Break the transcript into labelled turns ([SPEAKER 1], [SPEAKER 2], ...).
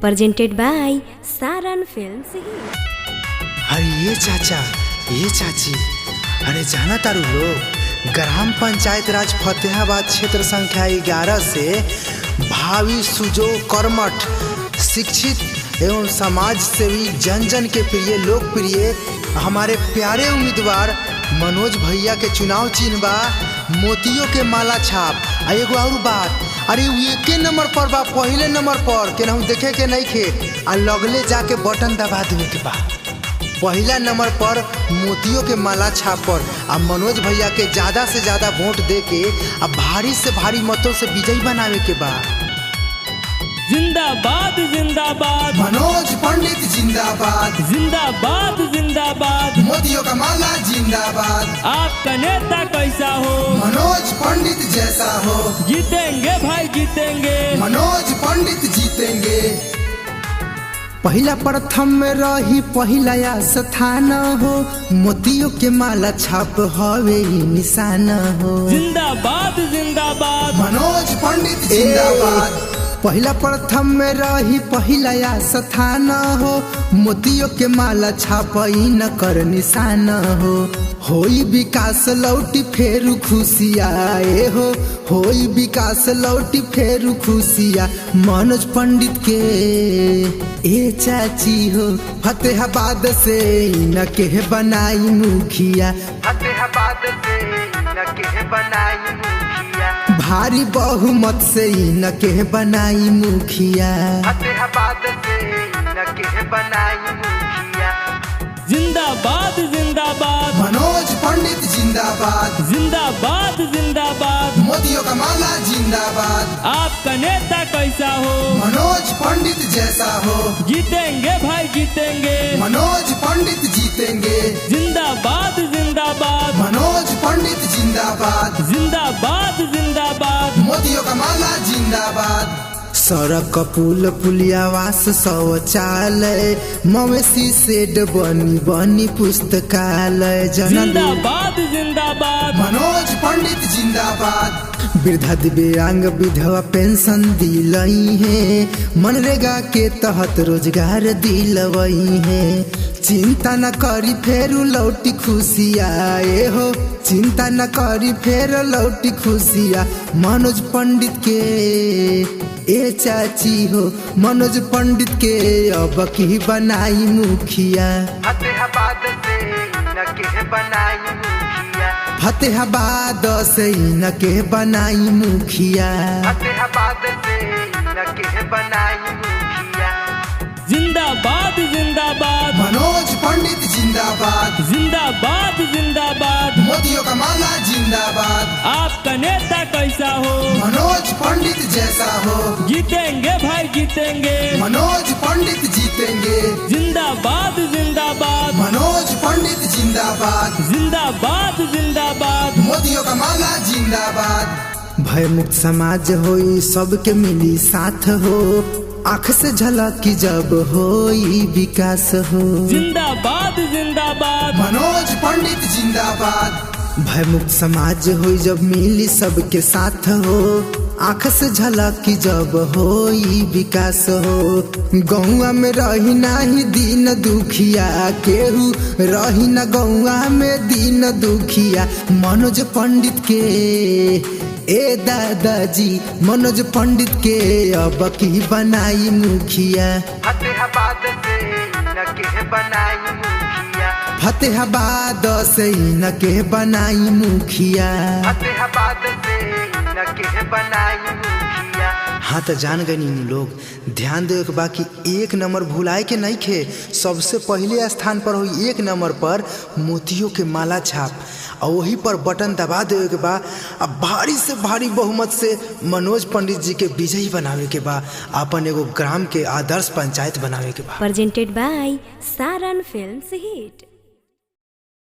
[SPEAKER 1] presented by Saran Films Hit।
[SPEAKER 2] अरे ये चाचा ये चाची, अरे जाना तारू लोग ग्राम पंचायत राज फतेहाबाद क्षेत्र संख्या 11 से भावी सुजो कर्मठ शिक्षित एवं समाज सेवी जन जन के प्रिय लोकप्रिय हमारे प्यारे उम्मीदवार मनोज भैया के चुनाव चिन्ह बा मोतियों के माला छाप। आ एगो और बात, अरे एके नंबर पर बा, पहले नंबर पर के हम देखे के नहीं खे आ लगले जाके बटन दबा देवे के बा। पहला नंबर पर मोतियों के माला छाप पर आ मनोज भैया के ज्यादा से ज्यादा वोट दे के आ भारी से भारी मतों से विजयी बनावे के बा।
[SPEAKER 3] जिंदाबाद जिंदाबाद
[SPEAKER 4] मनोज पंडित जिंदाबाद
[SPEAKER 3] जिंदाबाद जिंदाबाद
[SPEAKER 4] मोदियों का माला जिंदाबाद।
[SPEAKER 3] आपका नेता कैसा हो
[SPEAKER 4] मनोज पंडित जैसा हो,
[SPEAKER 3] जीतेंगे भाई जीतेंगे,
[SPEAKER 4] मनोज पंडित जीतेंगे।
[SPEAKER 2] पहला प्रथम में रही पहला स्थान हो, मोतियों के माला छाप हवे निशान हो।
[SPEAKER 3] जिंदाबाद जिंदाबाद
[SPEAKER 4] मनोज पंडित जिंदाबाद।
[SPEAKER 2] पहला प्रथम में रही पहला स्थान हो, मोतियों के माला छाप न कर निशान हो। होई विकास लौटी फेरू खुशिया हो, होई विकास लौटी फेरू खुशिया। मनोज पंडित के ए चाची हो, फतेहाबाद से न के बनाई मुखिया,
[SPEAKER 4] फतेहाबाद से न के बनाई मुखिया,
[SPEAKER 2] भारी बहुमत से न के बनाई मुखिया,
[SPEAKER 4] फतेहाबाद से न के बनाई मुखिया।
[SPEAKER 3] जिंदाबाद जिंदाबाद
[SPEAKER 4] मनोज पंडित जिंदाबाद
[SPEAKER 3] जिंदाबाद जिंदाबाद
[SPEAKER 4] मोदियों का माला जिंदाबाद।
[SPEAKER 3] आपका नेता कैसा हो
[SPEAKER 4] मनोज पंडित जैसा हो,
[SPEAKER 3] जीतेंगे भाई जीतेंगे,
[SPEAKER 4] मनोज पंडित जीतेंगे।
[SPEAKER 3] जिंदाबाद जिंदाबाद
[SPEAKER 4] मनोज पंडित जिंदाबाद
[SPEAKER 3] जिंदाबाद जिंदाबाद
[SPEAKER 4] मोदियों का माला जिंदाबाद।
[SPEAKER 2] सड़क पुल पुलियावास शौचालय मवेशी शेड बनी बनी पुस्तकालय
[SPEAKER 3] जिंदाबाद जिंदाबाद
[SPEAKER 4] मनोज पंडित जिंदाबाद।
[SPEAKER 2] वृद्धा दिव्यांग विधवा पेंशन दिलई है, मनरेगा के तहत रोजगार दिलवई है। चिंता न करी फेरू लौटी खुशिया हो, चिंता न करी फेर लौटी खुशिया। मनोज पंडित के ए चाची हो, मनोज पंडित के अब की बनाई मुखिया,
[SPEAKER 4] फतेहाबाद से न के बनाई मुखिया,
[SPEAKER 2] फतेहाबाद से न के बनाई मुखिया,
[SPEAKER 4] फतेहाबाद से न के बनाई मुखिया।
[SPEAKER 3] जिंदाबाद जिंदाबाद
[SPEAKER 4] मनोज पंडित जिंदाबाद
[SPEAKER 3] जिंदाबाद जिंदाबाद
[SPEAKER 4] मोदियों का माला जिंदाबाद।
[SPEAKER 3] आपका नेता कैसा हो
[SPEAKER 4] मनोज पंडित जैसा हो,
[SPEAKER 3] जीतेंगे भाई जीतेंगे,
[SPEAKER 4] मनोज पंडित जीतेंगे।
[SPEAKER 3] जिंदाबाद जिंदाबाद
[SPEAKER 4] मनोज पंडित जिंदाबाद
[SPEAKER 3] जिंदाबाद जिंदाबाद
[SPEAKER 4] मोदियों का माला जिंदाबाद।
[SPEAKER 2] भय मुक्त समाज होई सबके मिली साथ हो, आँख से झलकी जब होई विकास हो।
[SPEAKER 3] जिंदाबाद जिंदाबाद
[SPEAKER 4] मनोज पंडित जिंदाबाद।
[SPEAKER 2] भय मुक्त समाज होई जब मिली सबके साथ हो, आँख से झलकी जब होई विकास हो। गौआ में रही नाही दीन दुखिया, केहू रही न गौआ में दीन दुखिया। मनोज पंडित के ए दादाजी, मनोज पंडित के अब की बनाई मुखिया,
[SPEAKER 4] फतेहाबाद से न के बनाई मुखिया,
[SPEAKER 2] फतेहाबाद से न के बनाई मुखिया।
[SPEAKER 4] फतेहाबाद से न के बनाई मुखिया।
[SPEAKER 2] हाँ तो जान गए नी लोग, ध्यान दे के बाकी एक नंबर भुलाए के नहीं खे। सबसे पहले स्थान पर हो एक नंबर पर मोतियों के माला छाप, और वही पर बटन दबा देवे के बा। अब भारी से भारी बहुमत से मनोज पंडित जी के विजयी बनावे के बा, अपन एगो ग्राम के आदर्श पंचायत बनावे के बा।
[SPEAKER 1] presented by Saran Films Hit।